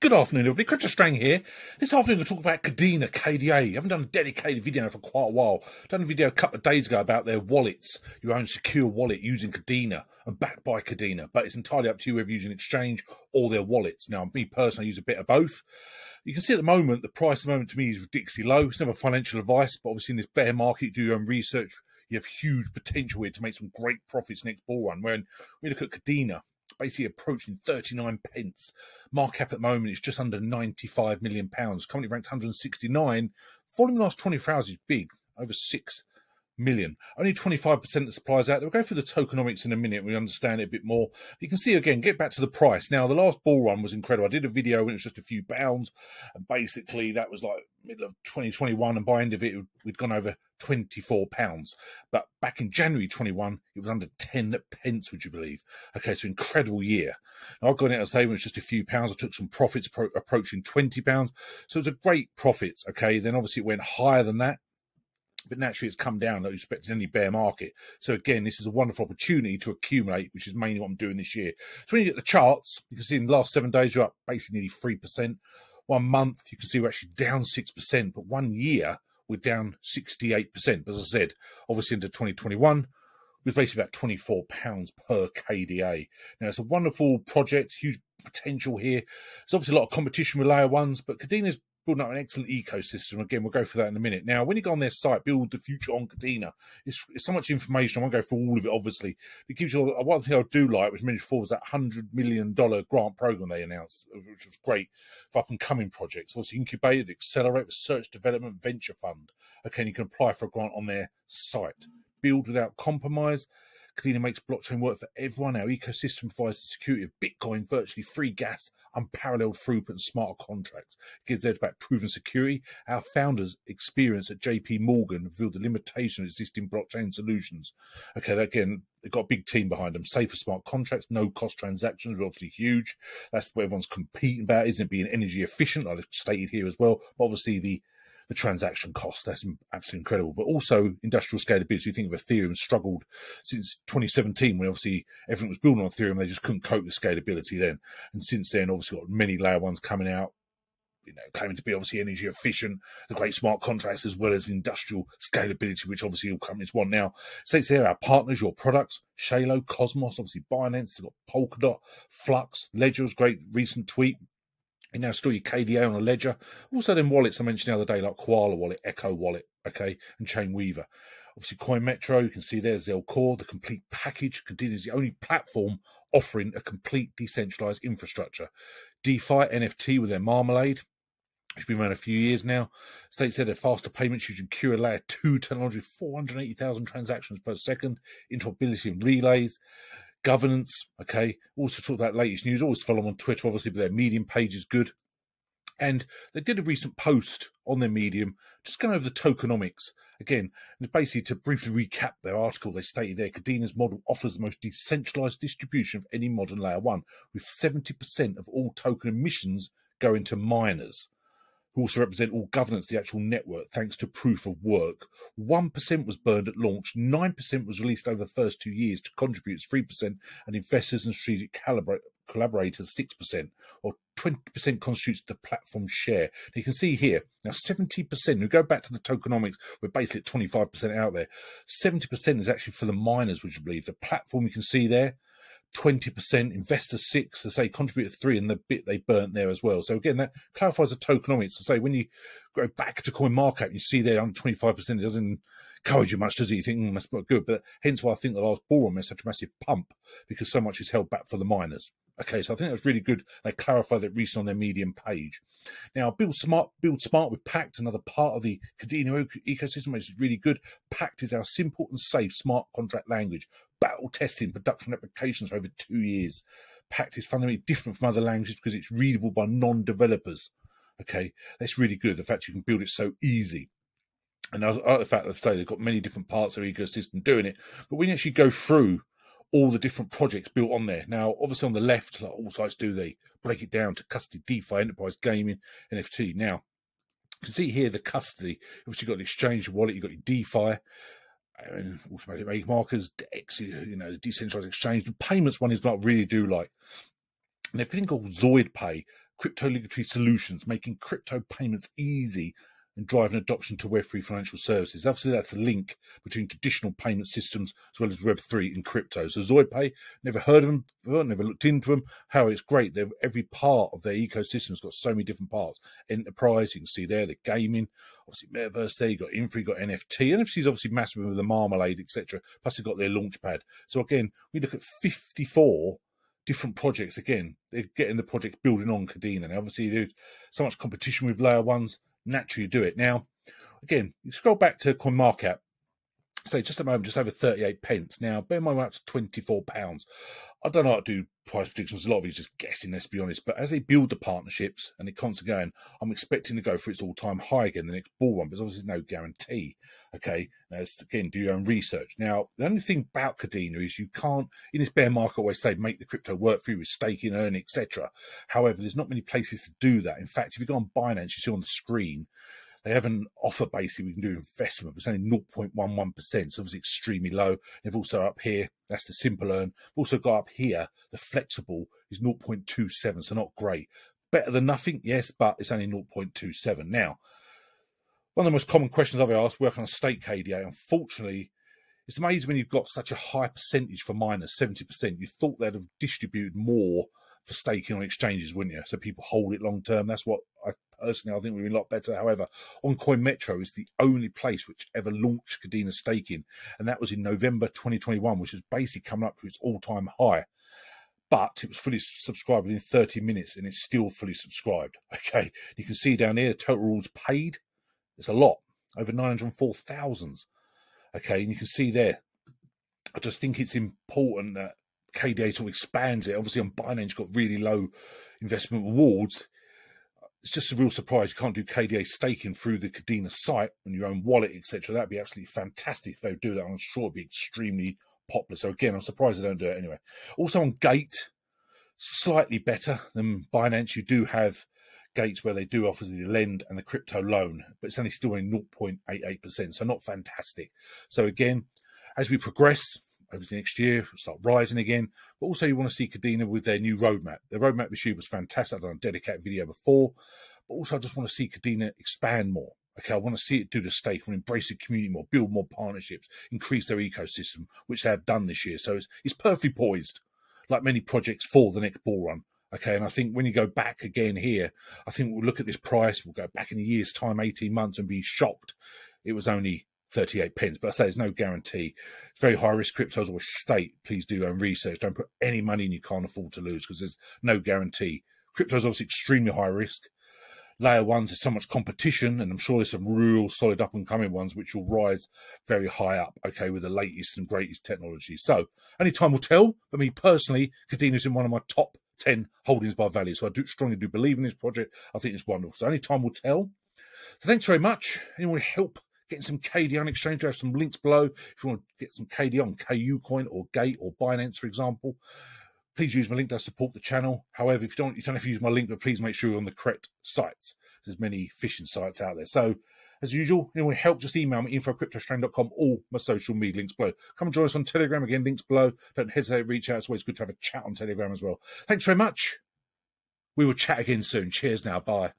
Good afternoon, everybody. Crypto Strang here. This afternoon, I'm going to talk about Kadena, KDA. I haven't done a dedicated video for quite a while. I've done a video a couple of days ago about their wallets, your own secure wallet using Kadena and backed by Kadena. But it's entirely up to you whether you're using exchange or their wallets. Now, me personally, I use a bit of both. You can see at the moment, the price at the moment to me is ridiculously low. It's never financial advice, but obviously in this bear market, you do your own research. You have huge potential here to make some great profits next bull run. When we look at Kadena, basically approaching 39 pence. Market cap at the moment is just under 95 million pounds. Currently ranked 169. Volume in the last 24 hours is big, over 6 million. Only 25% of the supplies out there. We'll go through the tokenomics in a minute. We understand it a bit more. You can see again, get back to the price. Now, the last bull run was incredible. I did a video when it was just a few pounds. And basically, that was like middle of 2021. And by end of it, we'd gone over 24 pounds. But back in January 21, it was under 10 pence, would you believe? Okay, so incredible year. Now, I've gone out and say when it was just a few pounds, I took some profits approaching 20 pounds. So it was a great profit. Okay, then obviously it went higher than that. But naturally, it's come down like you expect in any bear market. So again, this is a wonderful opportunity to accumulate, which is mainly what I'm doing this year. So when you get the charts, you can see in the last 7 days, you're up basically nearly 3%. 1 month, you can see we're actually down 6%. But 1 year, we're down 68%. As I said, obviously into 2021, it was basically about £24 per KDA. Now, it's a wonderful project, huge potential here. There's obviously a lot of competition with Layer-1s, but Kadena's building up an excellent ecosystem. Again, we'll go through that in a minute. Now, when you go on their site, Build the Future on Kadena, it's so much information. I won't go through all of it, obviously. It gives you one thing I do like, which mentioned before, was that $100 million grant program they announced, which was great for up-and-coming projects. Also, incubated, accelerate, research, development, venture fund. Okay, and you can apply for a grant on their site. Build without compromise. Kadena makes blockchain work for everyone. Our ecosystem provides the security of Bitcoin, virtually free gas, unparalleled throughput, and smarter contracts. It gives there about proven security. Our founders' experience at JP Morgan revealed the limitation of existing blockchain solutions. Okay, again, they've got a big team behind them. Safer smart contracts, no cost transactions are obviously huge. That's what everyone's competing about, isn't it? Being energy efficient, like I've stated here as well. But obviously the transaction cost, that's absolutely incredible. But also industrial scalability. You think of Ethereum struggled since 2017 when obviously everything was built on Ethereum. They just couldn't cope with scalability then. And since then, obviously got many Layer-1s coming out, claiming to be obviously energy efficient, the great smart contracts, as well as industrial scalability, which obviously all companies want now. States there, our partners, your products, Shalo, Cosmos, obviously Binance, they've got Polkadot, Flux, Ledger's great recent tweet. You now store your KDA on a ledger. Also, then wallets I mentioned the other day, like Koala Wallet, Echo Wallet, okay, and Chainweaver. Obviously, Coin Metro, you can see there's Zelcore, the complete package. Continues the only platform offering a complete decentralized infrastructure. DeFi, NFT with their Marmalade, which has been around a few years now. States said they're faster payments using Cura Layer 2 technology, 480,000 transactions per second, interoperability and relays. Governance, okay. Also talk about latest news. Always follow them on Twitter, obviously, but their Medium page is good. And they did a recent post on their Medium, just going over the tokenomics. Again, basically to briefly recap their article, they stated there, Kadena's model offers the most decentralized distribution of any modern Layer-1, with 70% of all token emissions going to miners, who also represent all governance of the actual network, thanks to proof of work. 1% was burned at launch, 9% was released over the first 2 years to contribute 3%, and investors and strategic collaborators 6%, or 20% constitutes the platform share. Now you can see here, now 70%, we go back to the tokenomics, we're basically at 25% out there. 70% is actually for the miners, would you believe? The platform you can see there, 20%, investors 6%, as they contributed 3%, and the bit they burnt there as well. So again, that clarifies the tokenomics. To say when you go back to CoinMarketCap, you see there under 25%, it doesn't encourage you much, does it? You think, that's not good. But hence why I think the last bull run was such a massive pump, because so much is held back for the miners. Okay, so I think that's really good. They clarified that recently on their Medium page. Now, Build Smart with Pact, another part of the Kadena ecosystem, which is really good. Pact is our simple and safe smart contract language, battle testing production applications for over 2 years. Pact is fundamentally different from other languages because it's readable by non-developers. Okay, that's really good. The fact you can build it so easy. And I like the fact that they've got many different parts of the ecosystem doing it. But when you actually go through all the different projects built on there. Now, obviously on the left, like all sites do, they break it down to custody, DeFi, enterprise gaming, NFT. Now, you can see here the custody. Obviously, you've got the exchange wallet, you've got your DeFi, and automatic rate markers, DEX, the decentralized exchange. The payments one is what I really do like. And they've got a thing called Zoid Pay, crypto liquidity solutions, making crypto payments easy and driving adoption to Web3 financial services. Obviously, that's a link between traditional payment systems as well as Web3 and crypto. So ZoidPay, never heard of them, never looked into them. How it's great. Every part of their ecosystem has got so many different parts. Enterprise, you can see there, the gaming, obviously Metaverse there, you've got Infra, you've got NFT. NFT is obviously massive with the Marmalade, etc. Plus, they've got their launchpad. So again, we look at 54 different projects. Again, they're getting the project building on Kadena. And obviously, there's so much competition with Layer-1s. Naturally, you do it. Now, again, you scroll back to CoinMarket, say just a moment, just over 38 pence. Now, bear in mind, we're up to £24. I don't know how to do price predictions. A lot of it's just guessing, let's be honest. But as they build the partnerships and they're constantly going, I'm expecting to go for its all-time high again, the next bull run, but there's obviously no guarantee. Okay, now, again, do your own research. Now, the only thing about Kadena is you can't, in this bear market, always say, make the crypto work for you with staking, earning, etc. However, there's not many places to do that. In fact, if you go on Binance, you see on the screen, they have an offer basically we can do investment, but it's only 0.11%, so obviously extremely low. They've also up here, that's the simple earn. We've also got up here, the flexible is 0.27, so not great. Better than nothing, yes, but it's only 0.27. Now, one of the most common questions I've asked, where can I stake KDA? Unfortunately, it's amazing when you've got such a high percentage for miners, 70%. You thought they'd have distributed more for staking on exchanges, wouldn't you? So people hold it long term. That's what I think we're doing a lot better. However, on CoinMetro is the only place which ever launched Kadena staking, and that was in November 2021, which was basically coming up to its all-time high. But it was fully subscribed within 30 minutes, and it's still fully subscribed. Okay, you can see down here, total rules paid. It's a lot, over 904,000. Okay, and you can see there. I just think it's important that KDA sort of expands it. Obviously, on Binance, you've got really low investment rewards. It's just a real surprise you can't do KDA staking through the Kadena site on your own wallet, etc. That'd be absolutely fantastic if they would do that. I'm sure it'd be extremely popular. So again, I'm surprised they don't do it anyway. Also on Gate, slightly better than Binance. You do have Gates where they do offer the lend and the crypto loan, but it's only still in 0.88%, so not fantastic. So again, as we progress over the next year, we'll start rising again. But also you want to see Kadena with their new roadmap. Their roadmap this year was fantastic. I've done a dedicated video before. But also I just want to see Kadena expand more. Okay, I want to see it do the stake, I want to embrace the community more, build more partnerships, increase their ecosystem, which they have done this year. So it's perfectly poised, like many projects, for the next bull run. Okay, and I think when you go back again here, I think we'll look at this price, we'll go back in a year's time, 18 months, and be shocked. It was only 38 pence, but I say there's no guarantee. It's very high risk. Cryptos always state, please do your own research. Don't put any money in you can't afford to lose, because there's no guarantee. Crypto is obviously extremely high risk. Layer-1s, there's so much competition, and I'm sure there's some real solid up and coming ones which will rise very high up, okay, with the latest and greatest technology. So only time will tell. But me personally, Kadena's in one of my top 10 holdings by value. So I do strongly believe in this project. I think it's wonderful. So only time will tell. So thanks very much. Anyone want to help getting some KDA on exchange? I have some links below. If you want to get some KDA on KU Coin or Gate or Binance, for example, please use my link. Does support the channel. However, if you don't have to use my link, but please make sure you're on the correct sites. There's many phishing sites out there. So as usual, anyone help, just email me, info@cryptostrain.com, all my social media links below. Come and join us on Telegram, again, links below. Don't hesitate to reach out. It's always good to have a chat on Telegram as well. Thanks very much. We will chat again soon. Cheers now. Bye.